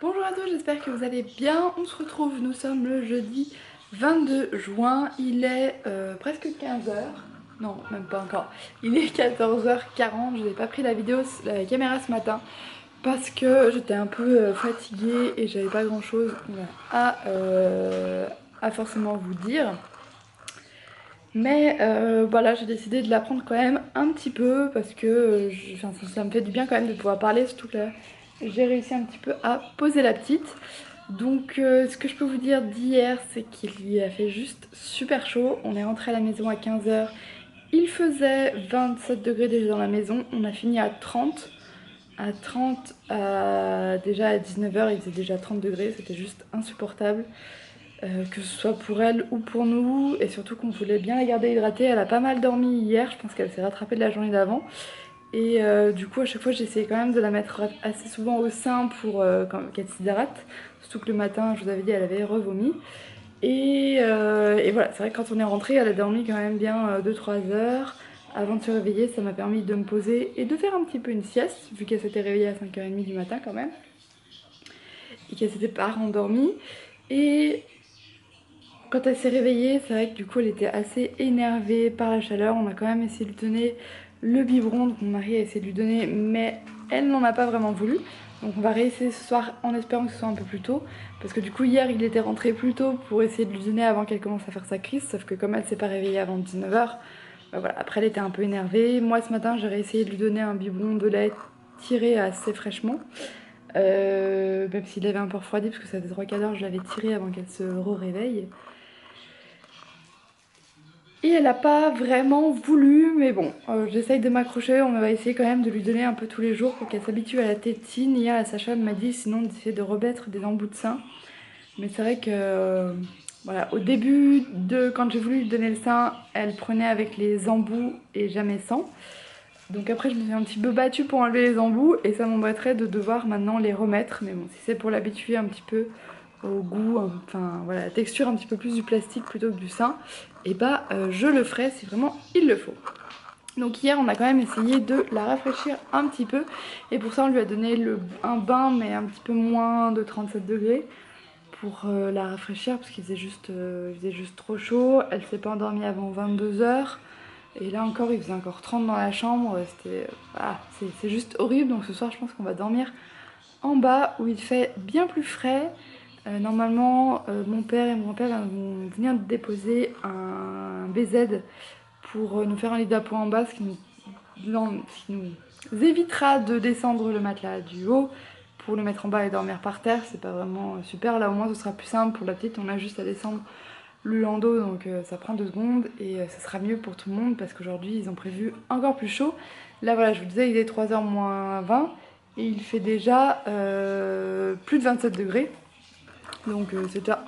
Bonjour à tous, j'espère que vous allez bien. On se retrouve, nous sommes le jeudi 22 juin, il est presque 15 heures. Non, même pas encore. Il est 14h40, je n'ai pas pris la caméra ce matin parce que j'étais un peu fatiguée et j'avais pas grand chose à forcément vous dire. Mais voilà, j'ai décidé de la prendre quand même un petit peu parce que ça me fait du bien quand même de pouvoir parler, surtout que là, j'ai réussi un petit peu à poser la petite. Donc ce que je peux vous dire d'hier, c'est qu'il a fait juste super chaud. On est rentré à la maison à 15 h. Il faisait 27 degrés déjà dans la maison. On a fini à 30. À 30, déjà à 19 h, il faisait déjà 30 degrés. C'était juste insupportable. Que ce soit pour elle ou pour nous, et surtout qu'on voulait bien la garder hydratée. Elle a pas mal dormi hier, je pense qu'elle s'est rattrapée de la journée d'avant. Et du coup à chaque fois j'essayais quand même de la mettre assez souvent au sein pour qu'elle s'hydrate. Surtout que le matin, je vous avais dit, elle avait revomi. Et voilà, c'est vrai que quand on est rentré, elle a dormi quand même bien 2-3 heures. Avant de se réveiller, ça m'a permis de me poser et de faire un petit peu une sieste, vu qu'elle s'était réveillée à 5h30 du matin quand même. Et qu'elle s'était pas rendormie. Et quand elle s'est réveillée, c'est vrai que du coup elle était assez énervée par la chaleur. On a quand même essayé de lui donner le biberon, donc mon mari a essayé de lui donner, mais elle n'en a pas vraiment voulu. Donc on va réessayer ce soir en espérant que ce soit un peu plus tôt. Parce que du coup hier il était rentré plus tôt pour essayer de lui donner avant qu'elle commence à faire sa crise. Sauf que comme elle s'est pas réveillée avant 19 h, bah voilà, après elle était un peu énervée. Moi ce matin j'ai réessayé de lui donner un biberon de lait tiré assez fraîchement. Même s'il avait un peu refroidi parce que ça faisait 3 quarts d'heure, je l'avais tiré avant qu'elle se réveille. Et elle n'a pas vraiment voulu, mais bon, j'essaye de m'accrocher. On va essayer quand même de lui donner un peu tous les jours pour qu'elle s'habitue à la tétine. Hier, la sage-femme m'a dit sinon d'essayer de remettre des embouts de sein. Mais c'est vrai que, voilà, au début, quand j'ai voulu lui donner le sein, elle prenait avec les embouts et jamais sans. Donc après, je me suis un petit peu battue pour enlever les embouts et ça m'embêterait de devoir maintenant les remettre. Mais bon, si c'est pour l'habituer un petit peu au goût, enfin voilà, la texture un petit peu plus du plastique plutôt que du sein, et bah je le ferai si vraiment il le faut. Donc hier on a quand même essayé de la rafraîchir un petit peu et pour ça on lui a donné un bain mais un petit peu moins de 37 degrés pour la rafraîchir parce qu'il faisait juste trop chaud. Elle s'est pas endormie avant 22 h et là encore il faisait encore 30 dans la chambre. Voilà, c'est juste horrible. Donc ce soir je pense qu'on va dormir en bas où il fait bien plus frais. Normalement, mon père et mon grand-père vont venir déposer un BZ pour nous faire un lit d'appoint en bas, ce qui nous évitera de descendre le matelas du haut pour le mettre en bas et dormir par terre. C'est pas vraiment super. Là, au moins, ce sera plus simple pour la petite. On a juste à descendre le landau, donc ça prend 2 secondes et ça sera mieux pour tout le monde parce qu'aujourd'hui, ils ont prévu encore plus chaud. Là, voilà, je vous disais, il est 3 h moins 20 et il fait déjà plus de 27 degrés. Donc c'est déjà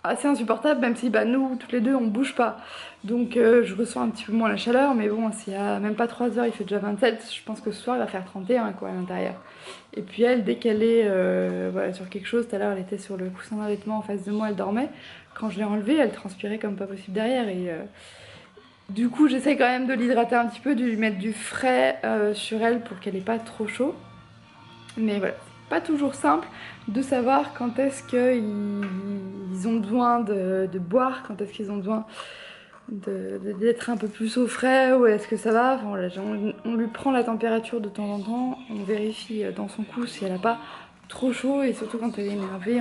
assez insupportable, même si bah, nous, toutes les deux, on bouge pas. Donc je ressens un petit peu moins la chaleur, mais bon, s'il y a même pas 3 h, il fait déjà 27, je pense que ce soir, il va faire 31 quoi, à l'intérieur. Et puis elle, dès qu'elle est voilà, sur quelque chose, tout à l'heure, elle était sur le coussin d'allaitement en face de moi, elle dormait. Quand je l'ai enlevée, elle transpirait comme pas possible derrière. Et du coup, j'essaie quand même de l'hydrater un petit peu, de lui mettre du frais sur elle pour qu'elle ait pas trop chaud. Mais voilà, c'est pas toujours simple de savoir quand est-ce qu'ils ont besoin de boire, quand est-ce qu'ils ont besoin d'être un peu plus au frais, ou est-ce que ça va. Enfin, voilà, on lui prend la température de temps en temps, on vérifie dans son cou si elle n'a pas trop chaud, et surtout quand elle est énervée,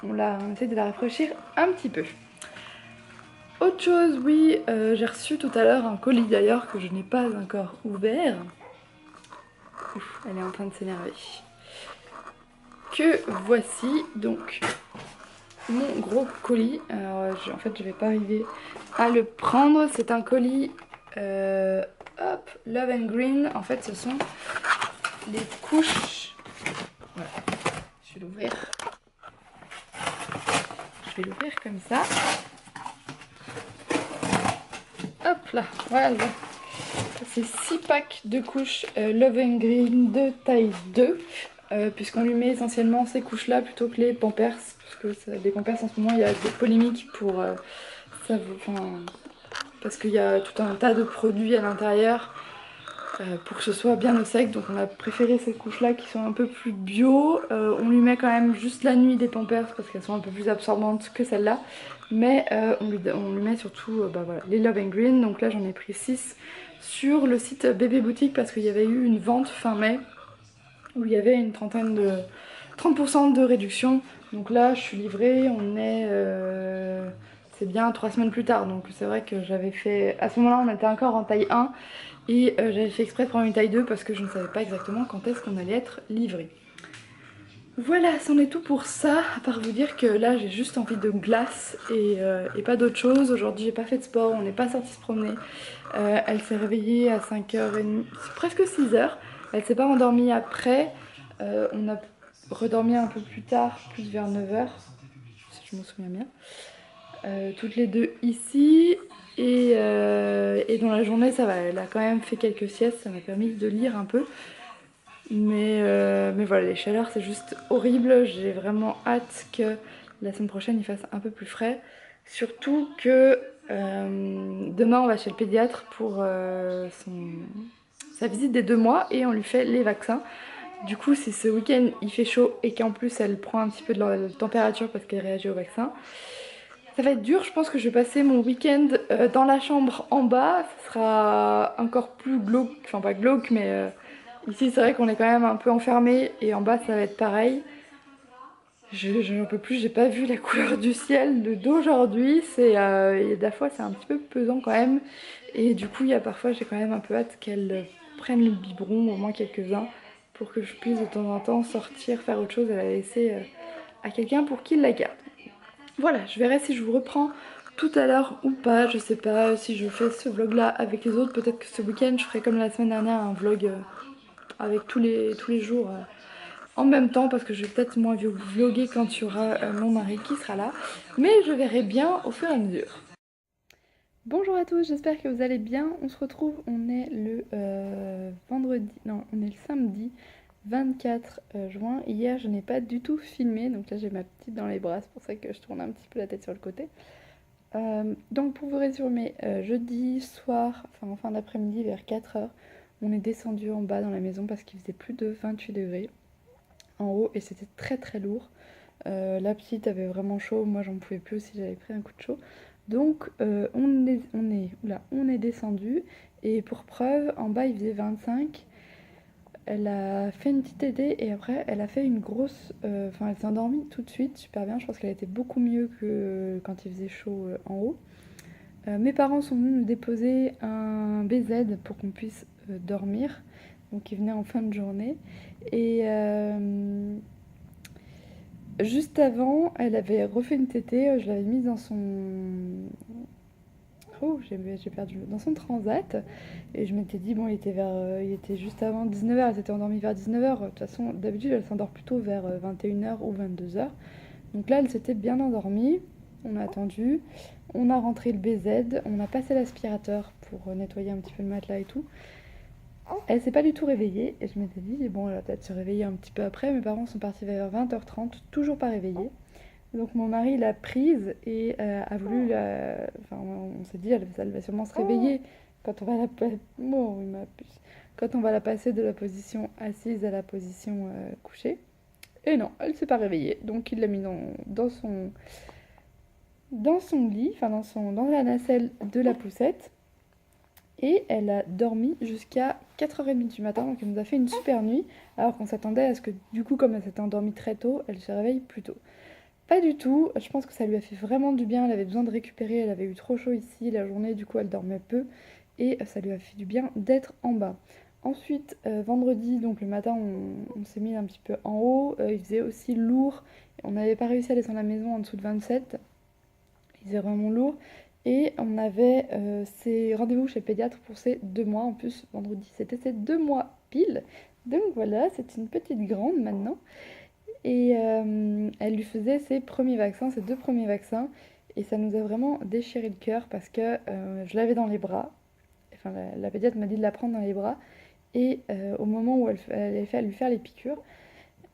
on essaie de la rafraîchir un petit peu. Autre chose, oui, j'ai reçu tout à l'heure un colis d'ailleurs que je n'ai pas encore ouvert. Ouf, elle est en train de s'énerver. Que voici donc mon gros colis. Alors en fait je vais pas arriver à le prendre. C'est un colis hop, Love and Green. En fait ce sont les couches. Voilà. Je vais l'ouvrir. Je vais l'ouvrir comme ça. Hop là, voilà. C'est 6 packs de couches Love and Green de taille 2. Puisqu'on lui met essentiellement ces couches là plutôt que les Pampers, parce que les Pampers en ce moment il y a des polémiques pour ça, parce qu'il y a tout un tas de produits à l'intérieur pour que ce soit bien au sec. Donc on a préféré ces couches-là qui sont un peu plus bio. On lui met quand même juste la nuit des Pampers parce qu'elles sont un peu plus absorbantes que celles-là. Mais on lui met surtout voilà, les Love and Green. Donc là j'en ai pris 6 sur le site Bébé Boutique parce qu'il y avait eu une vente fin mai où il y avait une 30% de réduction. Donc là je suis livrée, on est... c'est bien 3 semaines plus tard. Donc c'est vrai que j'avais fait... À ce moment-là on était encore en taille 1. Et j'avais fait exprès de prendre une taille 2 parce que je ne savais pas exactement quand est-ce qu'on allait être livré. Voilà, c'en est tout pour ça, à part vous dire que là j'ai juste envie de glace et pas d'autre chose. Aujourd'hui j'ai pas fait de sport, on n'est pas sorti se promener. Elle s'est réveillée à 5h30, presque 6h. Elle s'est pas endormie après. On a redormi un peu plus tard, plus vers 9h, si je me souviens bien. Toutes les deux ici. Et dans la journée ça va, elle a quand même fait quelques siestes, ça m'a permis de lire un peu. Mais voilà, les chaleurs c'est juste horrible, j'ai vraiment hâte que la semaine prochaine il fasse un peu plus frais. Surtout que demain on va chez le pédiatre pour sa visite des 2 mois et on lui fait les vaccins. Du coup si ce week-end il fait chaud et qu'en plus elle prend un petit peu de la température parce qu'elle réagit au vaccin, ça va être dur. Je pense que je vais passer mon week-end dans la chambre en bas. Ça sera encore plus glauque, enfin pas glauque, mais ici c'est vrai qu'on est quand même un peu enfermé et en bas ça va être pareil. Je n'en peux plus, j'ai pas vu la couleur du ciel d'aujourd'hui. Des fois c'est un petit peu pesant quand même. Et du coup, il y a parfois j'ai quand même un peu hâte qu'elle prenne le biberon, au moins quelques-uns, pour que je puisse de temps en temps sortir, faire autre chose et la laisser à quelqu'un pour qu'il la garde. Voilà, je verrai si je vous reprends tout à l'heure ou pas. Je sais pas si je fais ce vlog là avec les autres. Peut-être que ce week-end je ferai comme la semaine dernière un vlog avec tous les jours en même temps. Parce que je vais peut-être moins vlogger quand il y aura mon mari qui sera là. Mais je verrai bien au fur et à mesure. Bonjour à tous, j'espère que vous allez bien. On se retrouve, on est le vendredi, non, on est le samedi 24 juin. Hier, je n'ai pas du tout filmé, donc là j'ai ma petite dans les bras, c'est pour ça que je tourne un petit peu la tête sur le côté. Donc pour vous résumer, jeudi soir, enfin en fin d'après-midi vers 4h, on est descendu en bas dans la maison parce qu'il faisait plus de 28 degrés en haut et c'était très très lourd. La petite avait vraiment chaud, moi j'en pouvais plus aussi, j'avais pris un coup de chaud. Donc on est descendu et pour preuve, en bas il faisait 25. Elle a fait une petite tétée et après elle a fait une grosse... Enfin elle s'est endormie tout de suite, super bien. Je pense qu'elle était beaucoup mieux que quand il faisait chaud en haut. Mes parents sont venus nous déposer un BZ pour qu'on puisse dormir. Donc ils venaient en fin de journée. Et juste avant, elle avait refait une tétée. Je l'avais mise dans son... Oh, j'ai perdu dans son transat et je m'étais dit bon il était juste avant 19h, elle s'était endormie vers 19h. De toute façon d'habitude elle s'endort plutôt vers 21h ou 22h. Donc là elle s'était bien endormie, on a attendu, on a rentré le BZ, on a passé l'aspirateur pour nettoyer un petit peu le matelas et tout. Elle s'est pas du tout réveillée et je m'étais dit bon elle va peut-être se réveiller un petit peu après. Mes parents sont partis vers 20h30, toujours pas réveillés. Donc mon mari l'a prise et a voulu Enfin on s'est dit elle va sûrement se réveiller quand on va oh, oui, ma puce. Quand on va la passer de la position assise à la position couchée. Et non, elle s'est pas réveillée. Donc il l'a mis dans son lit, enfin dans la nacelle de la poussette. Et elle a dormi jusqu'à 4h30 du matin. Donc elle nous a fait une super nuit. Alors qu'on s'attendait à ce que du coup comme elle s'était endormie très tôt, elle se réveille plus tôt. Pas du tout, je pense que ça lui a fait vraiment du bien, elle avait besoin de récupérer, elle avait eu trop chaud ici la journée, du coup elle dormait peu et ça lui a fait du bien d'être en bas. Ensuite, vendredi, donc le matin, on s'est mis un petit peu en haut, il faisait aussi lourd, on n'avait pas réussi à descendre la maison en dessous de 27, il faisait vraiment lourd et on avait ses rendez-vous chez le pédiatre pour ses 2 mois, en plus vendredi c'était ses 2 mois pile, donc voilà, c'est une petite grande maintenant. Et elle lui faisait ses premiers vaccins, ses 2 premiers vaccins. Et ça nous a vraiment déchiré le cœur parce que je l'avais dans les bras. Enfin, la pédiatre m'a dit de la prendre dans les bras. Et au moment où elle allait lui faire les piqûres,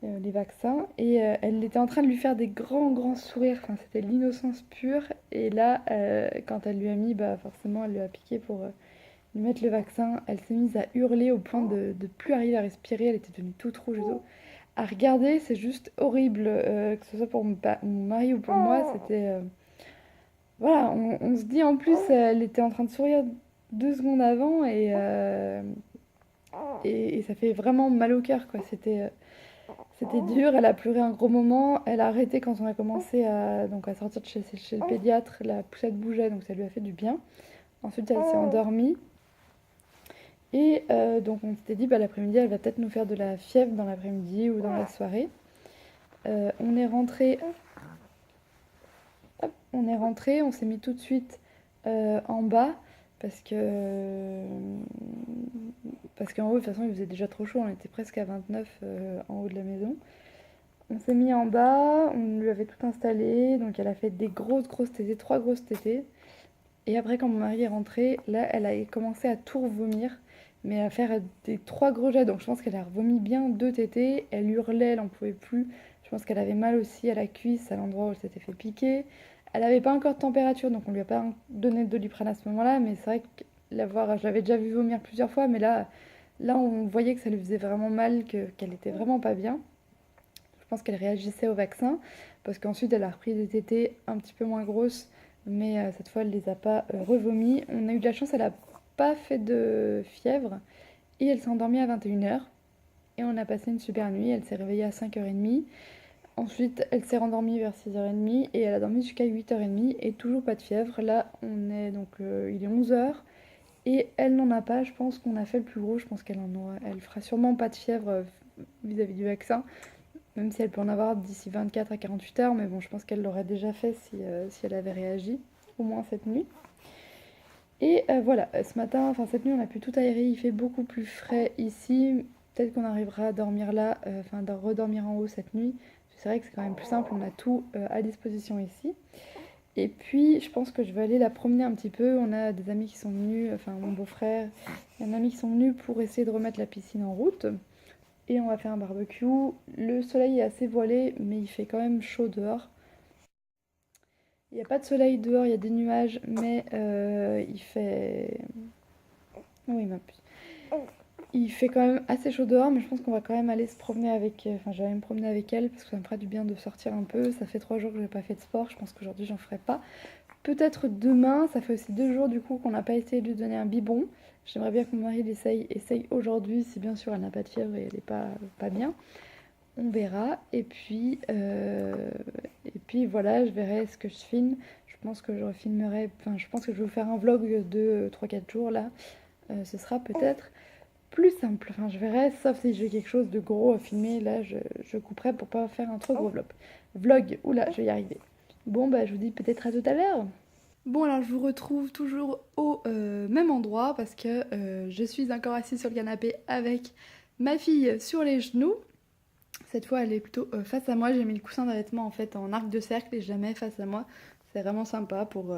les vaccins, et elle était en train de lui faire des grands, grands sourires. Enfin, c'était l'innocence pure. Et là, quand elle lui a mis, bah forcément, elle lui a piqué pour lui mettre le vaccin. Elle s'est mise à hurler au point de plus arriver à respirer. Elle était devenue toute rouge et tout. À regarder, c'est juste horrible, que ce soit pour mon mari ou pour moi. C'était. Voilà, on se dit en plus, elle était en train de sourire 2 secondes avant et ça fait vraiment mal au cœur, quoi. C'était dur, elle a pleuré un gros moment, elle a arrêté quand on a commencé à sortir de chez le pédiatre, la poussette bougeait, donc ça lui a fait du bien. Ensuite, elle s'est endormie. Et donc on s'était dit, bah, l'après-midi, elle va peut-être nous faire de la fièvre dans l'après-midi ou dans la soirée. On est rentré, on s'est mis tout de suite en bas parce que parce qu'en haut, de toute façon, il faisait déjà trop chaud, on était presque à 29 en haut de la maison. On s'est mis en bas, on lui avait tout installé, donc elle a fait des grosses tétées, 3 grosses tétées. Et après, quand mon mari est rentré, là, elle a commencé à tout vomir, mais à faire des 3 gros jets. Donc je pense qu'elle a revomi bien 2 tétées. Elle hurlait, elle n'en pouvait plus. Je pense qu'elle avait mal aussi à la cuisse, à l'endroit où elle s'était fait piquer. Elle n'avait pas encore de température, donc on lui a pas donné de Doliprane à ce moment-là. Mais c'est vrai que je l'avais déjà vu vomir plusieurs fois, mais là, on voyait que ça lui faisait vraiment mal, qu'elle était vraiment pas bien. Je pense qu'elle réagissait au vaccin, parce qu'ensuite elle a repris des tétées un petit peu moins grosses, mais cette fois elle les a pas revomies. On a eu de la chance, elle a pas fait de fièvre, et elle s'est endormie à 21h. Et on a passé une super nuit, elle s'est réveillée à 5h30. Ensuite, elle s'est rendormie vers 6h30 et elle a dormi jusqu'à 8h30 et toujours pas de fièvre. Là, il est 11h et elle n'en a pas. Je pense qu'on a fait le plus gros. Je pense elle fera sûrement pas de fièvre vis-à-vis du vaccin. Même si elle peut en avoir d'ici 24 à 48 heures, mais bon, je pense qu'elle l'aurait déjà fait si elle avait réagi, au moins cette nuit. Et voilà, ce matin, enfin cette nuit, on a pu tout aérer, il fait beaucoup plus frais ici. Peut-être qu'on arrivera à dormir là, enfin de redormir en haut cette nuit. C'est vrai que c'est quand même plus simple, on a tout à disposition ici. Et puis, je pense que je vais aller la promener un petit peu. On a des amis qui sont venus, enfin mon beau-frère, il y a un ami qui sont venus pour essayer de remettre la piscine en route. Et on va faire un barbecue. Le soleil est assez voilé, mais il fait quand même chaud dehors. Il n'y a pas de soleil dehors, il y a des nuages, mais il fait... Oui, ma puce. Il fait quand même assez chaud dehors, mais je pense qu'on va quand même aller se promener avec... Enfin, je vais aller me promener avec elle, parce que ça me fera du bien de sortir un peu. Ça fait 3 jours que je n'ai pas fait de sport, je pense qu'aujourd'hui j'en ferai pas. Peut-être demain, ça fait aussi 2 jours du coup qu'on n'a pas essayé de lui donner un biberon. J'aimerais bien que mon mari essaye aujourd'hui, si bien sûr elle n'a pas de fièvre et elle n'est pas bien. On verra. Et puis voilà, je verrai ce que je filme. Je pense que je refilmerai, enfin je pense que je vais vous faire un vlog de 3-4 jours là. Ce sera peut-être plus simple. Enfin je verrai, sauf si j'ai quelque chose de gros à filmer, là je couperai pour pas faire un trop gros vlog. Oula, je vais y arriver. Bon bah je vous dis peut-être à tout à l'heure. Bon alors je vous retrouve toujours au même endroit parce que je suis encore assise sur le canapé avec ma fille sur les genoux. Cette fois, elle est plutôt face à moi. J'ai mis le coussin d'allaitement en fait en arc de cercle et jamais face à moi. C'est vraiment sympa pour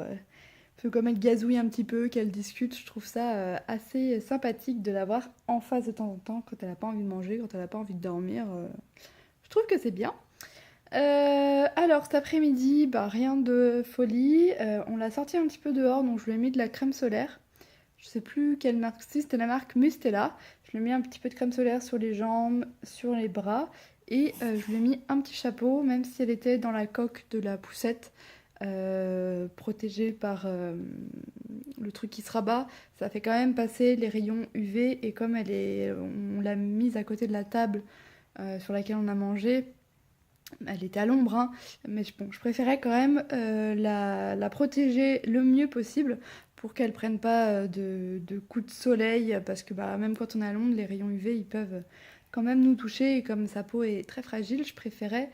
comme elle gazouille un petit peu, qu'elle discute. Je trouve ça assez sympathique de la voir en face de temps en temps quand elle n'a pas envie de manger, quand elle n'a pas envie de dormir. Je trouve que c'est bien. Alors cet après-midi, bah, rien de folie. On l'a sorti un petit peu dehors, donc je lui ai mis de la crème solaire. Je sais plus quelle marque, si c'était la marque Mustela. Je lui ai mis un petit peu de crème solaire sur les jambes, sur les bras. Et je lui ai mis un petit chapeau, même si elle était dans la coque de la poussette, protégée par le truc qui se rabat. Ça fait quand même passer les rayons UV. Et comme on l'a mise à côté de la table sur laquelle on a mangé, elle était à l'ombre, hein, mais bon, je préférais quand même la protéger le mieux possible pour qu'elle prenne pas de coups de soleil, parce que bah, même quand on est à l'ombre, les rayons UV, ils peuvent quand même nous toucher, et comme sa peau est très fragile, je préférais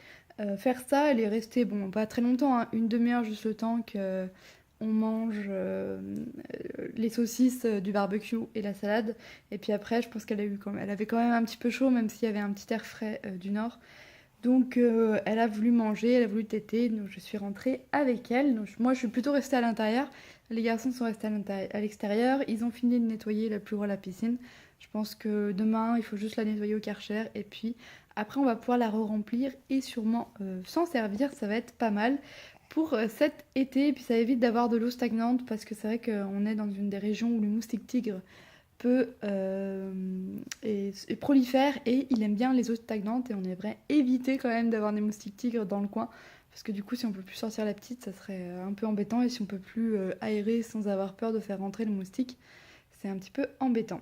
faire ça. Elle est restée, bon, pas très longtemps, hein, une demi-heure, juste le temps que on mange les saucisses du barbecue et la salade, et puis après, je pense elle avait quand même un petit peu chaud, même s'il y avait un petit air frais du nord. Donc elle a voulu manger, elle a voulu téter, donc je suis rentrée avec elle. Donc, moi je suis plutôt restée à l'intérieur, les garçons sont restés à l'extérieur, ils ont fini de nettoyer la plus grande la piscine. Je pense que demain il faut juste la nettoyer au Karcher et puis après on va pouvoir la re-remplir et sûrement s'en servir, ça va être pas mal. pour cet été. Et puis ça évite d'avoir de l'eau stagnante parce que c'est vrai qu'on est dans une des régions où le moustique tigre peut et prolifère et il aime bien les eaux stagnantes et on devrait éviter quand même d'avoir des moustiques tigres dans le coin parce que du coup si on peut plus sortir la petite ça serait un peu embêtant et si on peut plus aérer sans avoir peur de faire rentrer le moustique c'est un petit peu embêtant.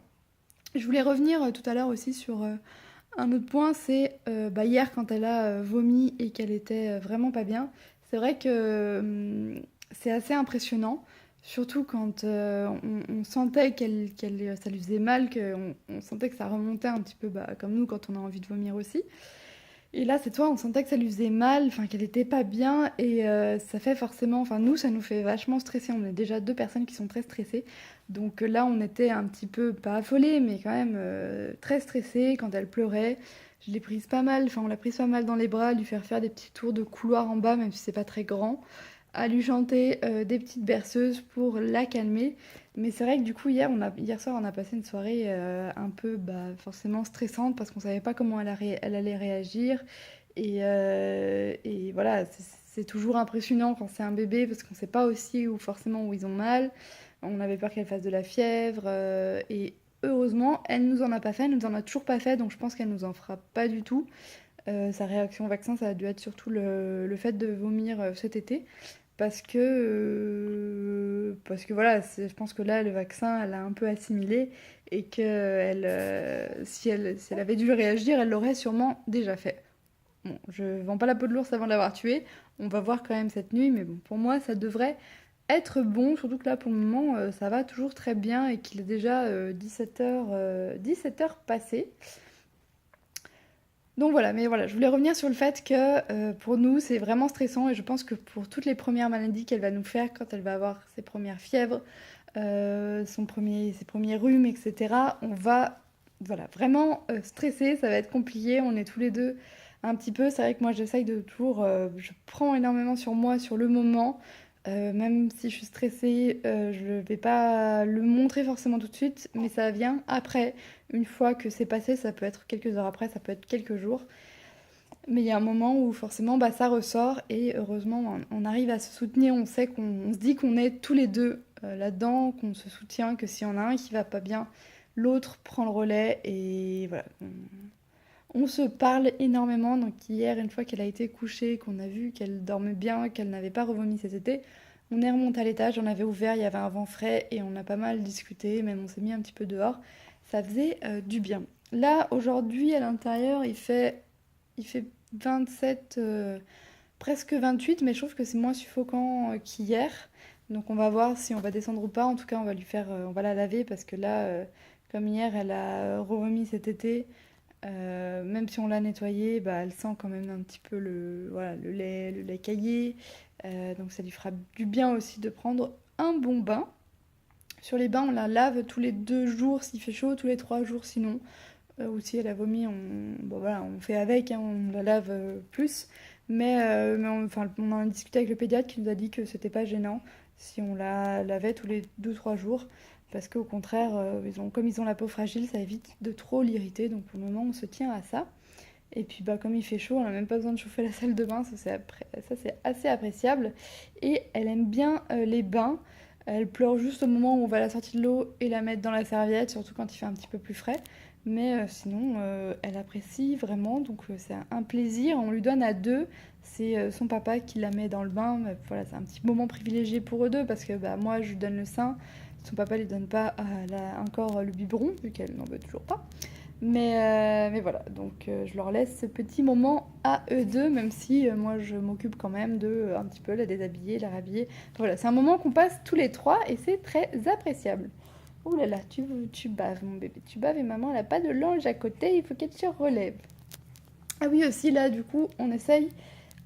Je voulais revenir tout à l'heure aussi sur un autre point, c'est hier quand elle a vomi et qu'elle était vraiment pas bien, c'est vrai que c'est assez impressionnant, surtout quand on sentait ça lui faisait mal, qu'on sentait que ça remontait un petit peu comme nous quand on a envie de vomir aussi. Et là, cette fois, on sentait que ça lui faisait mal, enfin qu'elle était pas bien, et ça fait forcément, enfin nous, ça nous fait vachement stresser. On est déjà deux personnes qui sont très stressées, donc là, on était un petit peu pas affolés, mais quand même très stressés quand elle pleurait. Je l'ai prise pas mal, enfin on l'a prise pas mal dans les bras, à lui faire des petits tours de couloir en bas, même si c'est pas très grand, à lui chanter des petites berceuses pour la calmer. Mais c'est vrai que du coup hier soir on a passé une soirée un peu forcément stressante parce qu'on savait pas comment elle allait réagir et voilà c'est toujours impressionnant quand c'est un bébé parce qu'on sait pas aussi où forcément où ils ont mal. On avait peur qu'elle fasse de la fièvre et heureusement elle nous en a pas fait, elle nous en a toujours pas fait donc je pense qu'elle nous en fera pas du tout. Sa réaction au vaccin ça a dû être surtout le fait de vomir cet été parce que voilà, je pense que là, le vaccin, elle a un peu assimilé et que si elle avait dû réagir, elle l'aurait sûrement déjà fait. Bon, je vends pas la peau de l'ours avant de l'avoir tué. On va voir quand même cette nuit, mais bon, pour moi, ça devrait être bon, surtout que là, pour le moment, ça va toujours très bien et qu'il est déjà 17h passées. Donc voilà, mais voilà, je voulais revenir sur le fait que pour nous, c'est vraiment stressant et je pense que pour toutes les premières maladies qu'elle va nous faire quand elle va avoir ses premières fièvres, ses premiers rhumes, etc., on va voilà, vraiment stresser, ça va être compliqué, on est tous les deux un petit peu, c'est vrai que moi j'essaye de toujours, je prends énormément sur moi sur le moment, même si je suis stressée, je ne vais pas le montrer forcément tout de suite, mais ça vient après. Une fois que c'est passé, ça peut être quelques heures après, ça peut être quelques jours. Mais il y a un moment où forcément ça ressort et heureusement on arrive à se soutenir, on sait qu'on se dit qu'on est tous les deux là-dedans, qu'on se soutient, que s'il y en a un qui va pas bien, l'autre prend le relais et voilà. On se parle énormément, donc hier une fois qu'elle a été couchée, qu'on a vu qu'elle dormait bien, qu'elle n'avait pas revomi cet été, on est remonté à l'étage, on avait ouvert, il y avait un vent frais et on a pas mal discuté, même on s'est mis un petit peu dehors, ça faisait du bien. Là aujourd'hui à l'intérieur il fait 27, presque 28, mais je trouve que c'est moins suffocant qu'hier. Donc on va voir si on va descendre ou pas. En tout cas, on va la laver parce que là, comme hier, elle a revomi cet été. Même si on l'a nettoyée, elle sent quand même un petit peu voilà, le lait caillé. Donc ça lui fera du bien aussi de prendre un bon bain. Sur les bains, on la lave tous les 2 jours s'il fait chaud, tous les 3 jours sinon. Ou si elle a vomi, voilà, on fait avec, hein, on la lave plus. On en a discuté avec le pédiatre qui nous a dit que c'était pas gênant si on la lavait tous les 2 3 jours. Parce qu'au contraire, comme ils ont la peau fragile, ça évite de trop l'irriter. Donc pour le moment, on se tient à ça. Et puis comme il fait chaud, on n'a même pas besoin de chauffer la salle de bain. Ça, c'est assez appréciable. Et elle aime bien les bains. Elle pleure juste au moment où on va la sortir de l'eau et la mettre dans la serviette, surtout quand il fait un petit peu plus frais. Mais sinon, elle apprécie vraiment, donc c'est un plaisir. On lui donne à deux. C'est son papa qui la met dans le bain. Mais voilà, c'est un petit moment privilégié pour eux deux parce que moi, je lui donne le sein. Son papa ne lui donne pas encore le biberon, vu qu'elle n'en veut toujours pas. Mais voilà, donc je leur laisse ce petit moment à eux deux, même si moi je m'occupe quand même de un petit peu la déshabiller, la rhabiller. Voilà, c'est un moment qu'on passe tous les trois et c'est très appréciable. Ouh là là, tu baves mon bébé, tu baves et maman elle a pas de linge à côté, il faut qu'elle se relève. Ah oui aussi là du coup on essaye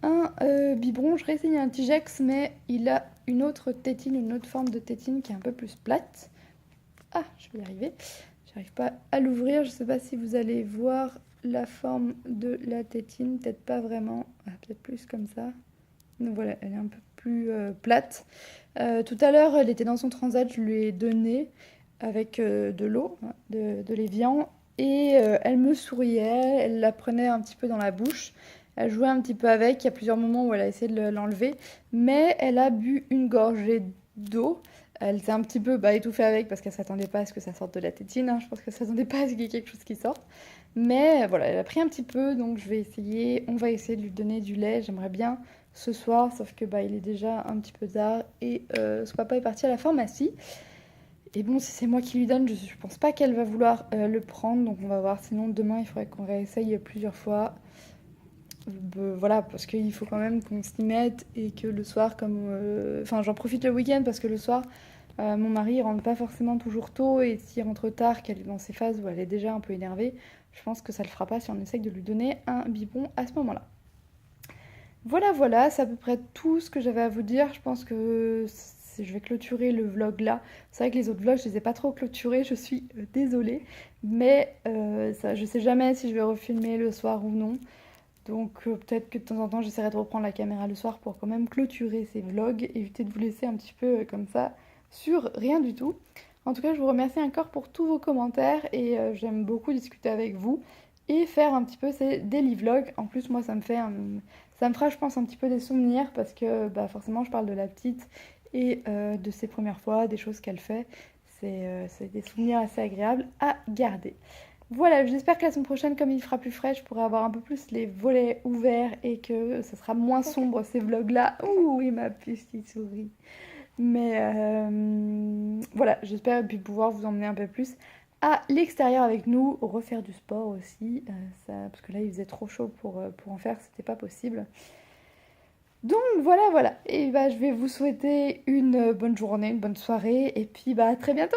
un biberon, je réessaye un Tigex mais il a une autre tétine, une autre forme de tétine qui est un peu plus plate. Ah, je vais y arriver. J'arrive pas à l'ouvrir, je sais pas si vous allez voir la forme de la tétine, peut-être pas vraiment, peut-être plus comme ça. Donc voilà, elle est un peu plus plate. Tout à l'heure, elle était dans son transat, je lui ai donné avec de l'eau, de l'évian, et elle me souriait, elle la prenait un petit peu dans la bouche, Elle jouait un petit peu avec, il y a plusieurs moments où elle a essayé de l'enlever, mais elle a bu une gorgée d'eau. Elle s'est un petit peu étouffée avec parce qu'elle s'attendait pas à ce que ça sorte de la tétine, hein. Je pense qu'elle s'attendait pas à ce qu'il y ait quelque chose qui sorte. Mais voilà, elle a pris un petit peu, donc on va essayer de lui donner du lait. J'aimerais bien ce soir, sauf que il est déjà un petit peu tard et son papa est parti à la pharmacie. Et bon, si c'est moi qui lui donne, je pense pas qu'elle va vouloir le prendre, donc on va voir. Sinon, demain, il faudrait qu'on réessaye plusieurs fois. Voilà, parce qu'il faut quand même qu'on s'y mette et que le soir, enfin, j'en profite le week-end parce que le soir, mon mari il rentre pas forcément toujours tôt et s'il rentre tard, qu'elle est dans ces phases où elle est déjà un peu énervée, je pense que ça le fera pas si on essaye de lui donner un biberon à ce moment-là. Voilà, voilà, c'est à peu près tout ce que j'avais à vous dire. Je pense que je vais clôturer le vlog là. C'est vrai que les autres vlogs, je les ai pas trop clôturés, je suis désolée. Mais ça, je sais jamais si je vais refilmer le soir ou non. Donc peut-être que de temps en temps, j'essaierai de reprendre la caméra le soir pour quand même clôturer ces vlogs, éviter de vous laisser un petit peu comme ça sur rien du tout. En tout cas, je vous remercie encore pour tous vos commentaires et j'aime beaucoup discuter avec vous et faire un petit peu ces daily vlogs. En plus, moi, ça me fera, je pense, un petit peu des souvenirs parce que forcément, je parle de la petite et de ses premières fois, des choses qu'elle fait. C'est des souvenirs assez agréables à garder. Voilà, j'espère que la semaine prochaine, comme il fera plus frais, je pourrai avoir un peu plus les volets ouverts et que ça sera moins sombre ces vlogs-là. Ouh, oui, ma petite souris. Mais voilà, j'espère puis pouvoir vous emmener un peu plus à l'extérieur avec nous, refaire du sport aussi, parce que là il faisait trop chaud pour en faire, c'était pas possible. Donc voilà, voilà. Et je vais vous souhaiter une bonne journée, une bonne soirée, et puis à très bientôt.